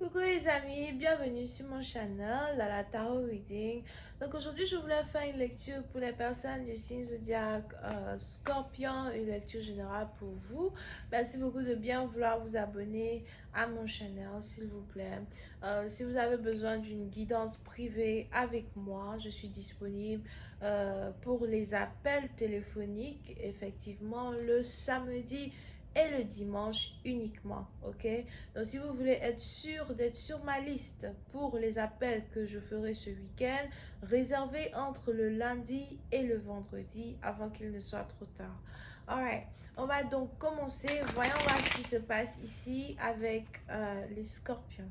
Coucou les amis, bienvenue sur mon channel, la Tarot Reading. Donc aujourd'hui, je voulais faire une lecture pour les personnes du signe zodiaque Scorpion, une lecture générale pour vous. Merci beaucoup de bien vouloir vous abonner à mon channel, s'il vous plaît. Si vous avez besoin d'une guidance privée avec moi, je suis disponible pour les appels téléphoniques, effectivement, le samedi et le dimanche uniquement, ok? Donc si vous voulez être sûr d'être sur ma liste pour les appels que je ferai ce week-end, réservez entre le lundi et le vendredi avant qu'il ne soit trop tard. Alright, on va donc commencer. Voyons voir ce qui se passe ici avec les scorpions.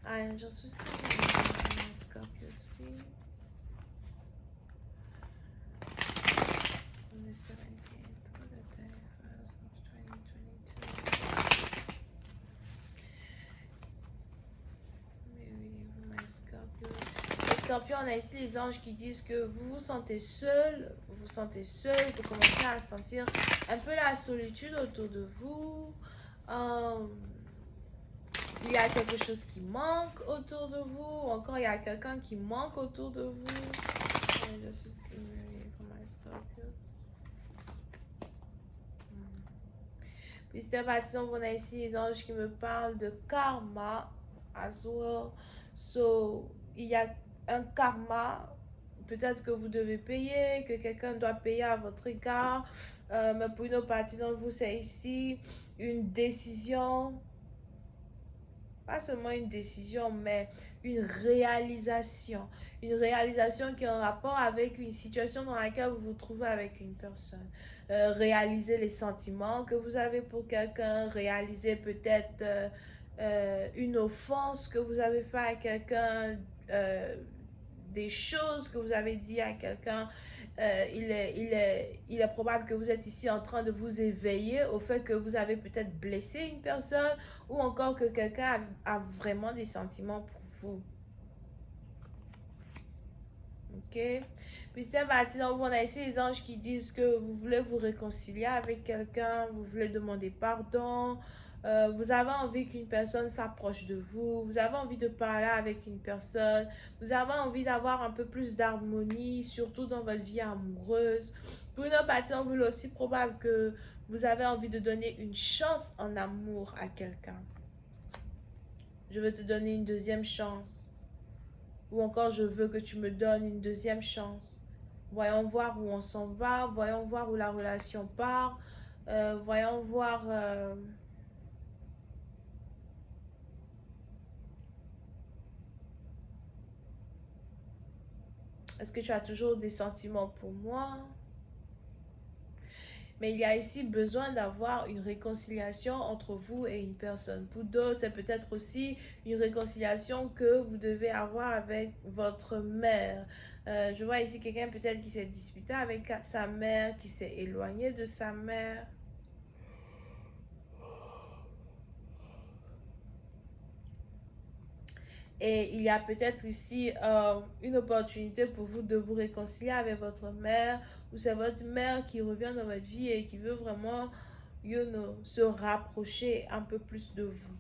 I'm just Scorpios, please. On the 17th of the 31st of 2022. Les scorpions, on a ici les anges qui disent que vous vous sentez seul, vous commencez à sentir un peu la solitude autour de vous. Il y a quelque chose qui manque autour de vous, ou encore il y a quelqu'un qui manque autour de vous. Puis c'est parti, donc on a ici les anges qui me parlent de karma as well. So, il y a un karma, peut-être que vous devez payer, que quelqu'un doit payer à votre égard. Mais pour une autre partie d'entre vous, c'est ici une décision. Pas seulement une décision, mais une réalisation. Une réalisation qui est en rapport avec une situation dans laquelle vous vous trouvez avec une personne. Réaliser les sentiments que vous avez pour quelqu'un, réaliser peut-être une offense que vous avez fait à quelqu'un, des choses que vous avez dit à quelqu'un. Il est probable que vous êtes ici en train de vous éveiller au fait que vous avez peut-être blessé une personne ou encore que quelqu'un a vraiment des sentiments pour vous. Ok? Puis c'est parti, donc on a ici les anges qui disent que vous voulez vous réconcilier avec quelqu'un, vous voulez demander pardon, vous avez envie qu'une personne s'approche de vous, vous avez envie de parler avec une personne, vous avez envie d'avoir un peu plus d'harmonie, surtout dans votre vie amoureuse. Pour une autre partie, donc, il est aussi probable que vous avez envie de donner une chance en amour à quelqu'un. Je veux te donner une deuxième chance. Ou encore, je veux que tu me donnes une deuxième chance. Voyons voir où on s'en va. Voyons voir où la relation part. Voyons voir... Est-ce que tu as toujours des sentiments pour moi? Mais il y a ici besoin d'avoir une réconciliation entre vous et une personne. Pour d'autres, c'est peut-être aussi une réconciliation que vous devez avoir avec votre mère. Je vois ici quelqu'un peut-être qui s'est disputé avec sa mère, qui s'est éloigné de sa mère. Et il y a peut-être ici une opportunité pour vous de vous réconcilier avec votre mère, ou c'est votre mère qui revient dans votre vie et qui veut vraiment, se rapprocher un peu plus de vous.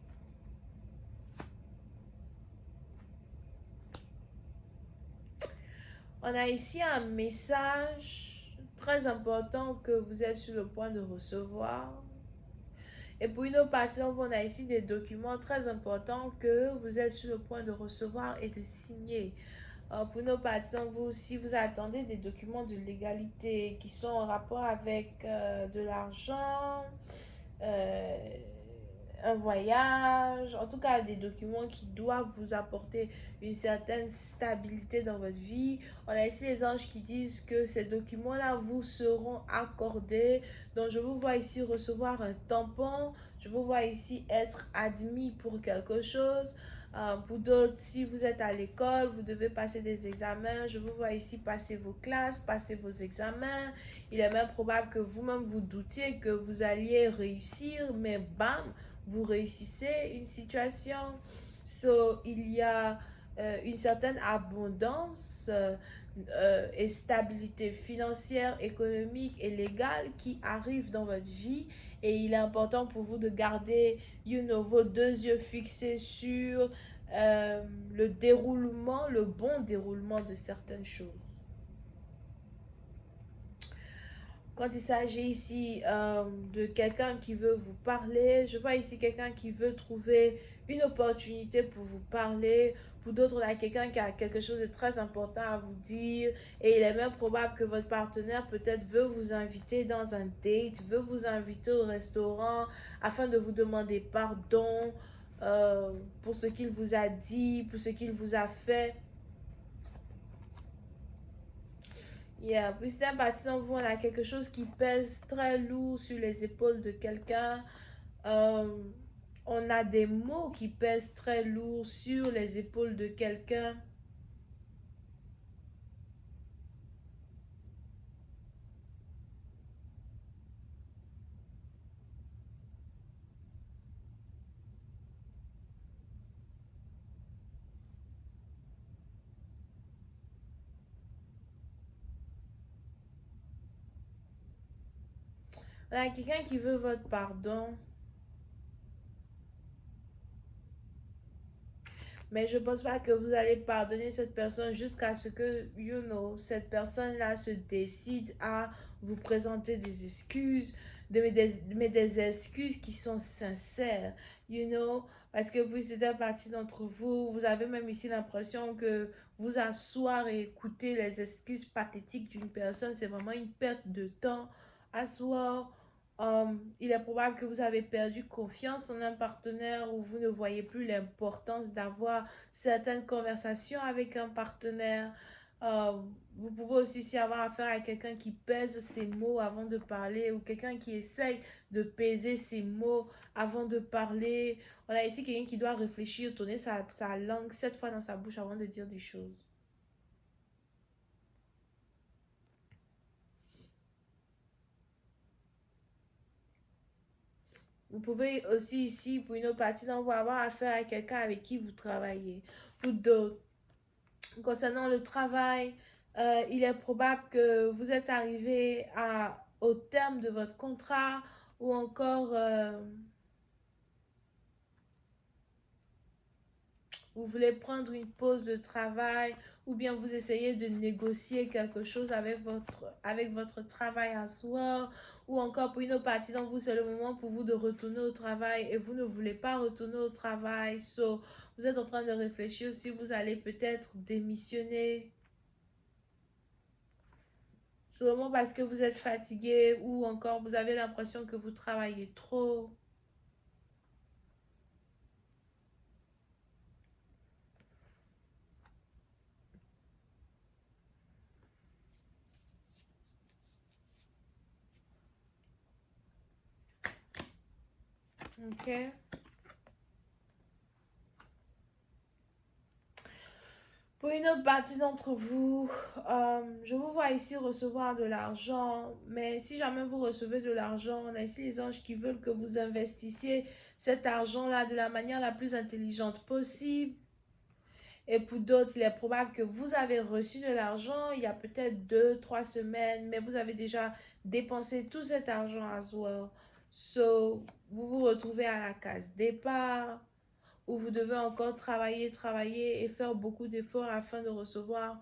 On a ici un message très important que vous êtes sur le point de recevoir. Et pour une autre partie, on a ici des documents très importants que vous êtes sur le point de recevoir et de signer. Pour nos parties, vous, si vous attendez des documents de légalité qui sont en rapport avec de l'argent, un voyage, en tout cas des documents qui doivent vous apporter une certaine stabilité dans votre vie. On a ici les anges qui disent que ces documents-là vous seront accordés. Donc je vous vois ici recevoir un tampon, je vous vois ici être admis pour quelque chose. Pour d'autres, si vous êtes à l'école, vous devez passer des examens. Je vous vois ici passer vos classes, passer vos examens. Il est même probable que vous-même vous doutiez que vous alliez réussir, mais bam, vous réussissez une situation. Il y a une certaine abondance et stabilité financière, économique et légale qui arrive dans votre vie. Et il est important pour vous de garder, vos deux yeux fixés sur le déroulement, le bon déroulement de certaines choses. Quand il s'agit ici de quelqu'un qui veut vous parler, je vois ici quelqu'un qui veut trouver une opportunité pour vous parler. Pour d'autres, on a quelqu'un qui a quelque chose de très important à vous dire. Et il est même probable que votre partenaire peut-être veut vous inviter dans un date, veut vous inviter au restaurant afin de vous demander pardon pour ce qu'il vous a dit, pour ce qu'il vous a fait. Yeah. Puis c'est un bâtiment, vous, on a quelque chose qui pèse très lourd sur les épaules de quelqu'un. Euh, on a des mots qui pèsent très lourd sur les épaules de quelqu'un. On a quelqu'un qui veut votre pardon. Mais je ne pense pas que vous allez pardonner cette personne jusqu'à ce que, cette personne-là se décide à vous présenter des excuses, mais des excuses qui sont sincères, parce que vous, c'est un partie d'entre vous, vous avez même ici l'impression que vous asseoir et écouter les excuses pathétiques d'une personne, c'est vraiment une perte de temps. Asseoir, il est probable que vous avez perdu confiance en un partenaire ou vous ne voyez plus l'importance d'avoir certaines conversations avec un partenaire. Euh, vous pouvez aussi s'y avoir affaire à quelqu'un qui pèse ses mots avant de parler ou quelqu'un qui essaye de peser ses mots avant de parler. On a ici quelqu'un qui doit réfléchir, tourner sa langue 7 fois dans sa bouche avant de dire des choses. Vous pouvez aussi ici, pour une autre partie, donc, vous avoir affaire à quelqu'un avec qui vous travaillez. Pour d'autres, concernant le travail, il est probable que vous êtes arrivé au terme de votre contrat ou encore vous voulez prendre une pause de travail ou bien vous essayez de négocier quelque chose avec votre travail à soi ou encore pour une autre partie donc vous c'est le moment pour vous de retourner au travail et vous ne voulez pas retourner au travail, vous êtes en train de réfléchir si vous allez peut-être démissionner seulement parce que vous êtes fatigué ou encore vous avez l'impression que vous travaillez trop. Ok. Pour une autre partie d'entre vous, je vous vois ici recevoir de l'argent, mais si jamais vous recevez de l'argent, on a ici les anges qui veulent que vous investissiez cet argent-là de la manière la plus intelligente possible. Et pour d'autres, il est probable que vous avez reçu de l'argent il y a peut-être 2, 3 semaines, mais vous avez déjà dépensé tout cet argent à soi. Vous vous retrouvez à la case départ où vous devez encore travailler et faire beaucoup d'efforts afin de recevoir,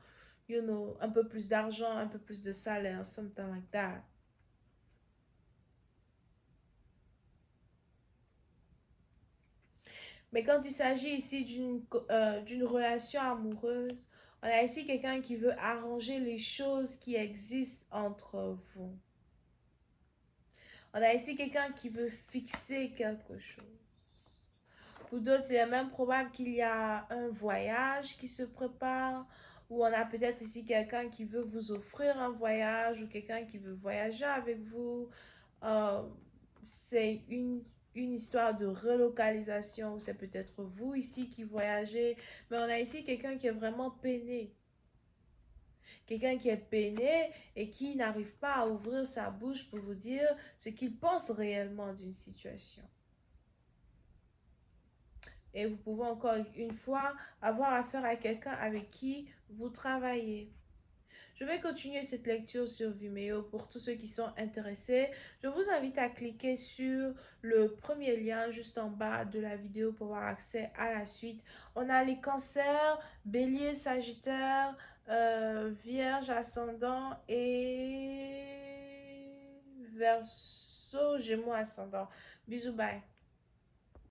un peu plus d'argent, un peu plus de salaire, something like that. Mais quand il s'agit ici d'une relation amoureuse, on a ici quelqu'un qui veut arranger les choses qui existent entre vous. On a ici quelqu'un qui veut fixer quelque chose. Pour d'autres, il est même probable qu'il y a un voyage qui se prépare, ou on a peut-être ici quelqu'un qui veut vous offrir un voyage, ou quelqu'un qui veut voyager avec vous. Euh, c'est une histoire de relocalisation, ou c'est peut-être vous ici qui voyagez, mais on a ici quelqu'un qui est vraiment peiné. Quelqu'un qui est peiné et qui n'arrive pas à ouvrir sa bouche pour vous dire ce qu'il pense réellement d'une situation. Et vous pouvez encore une fois avoir affaire à quelqu'un avec qui vous travaillez. Je vais continuer cette lecture sur Vimeo pour tous ceux qui sont intéressés. Je vous invite à cliquer sur le premier lien juste en bas de la vidéo pour avoir accès à la suite. On a les cancers, bélier, sagittaire, vierge, ascendant et verseau, gémeaux, ascendant. Bisous, bye.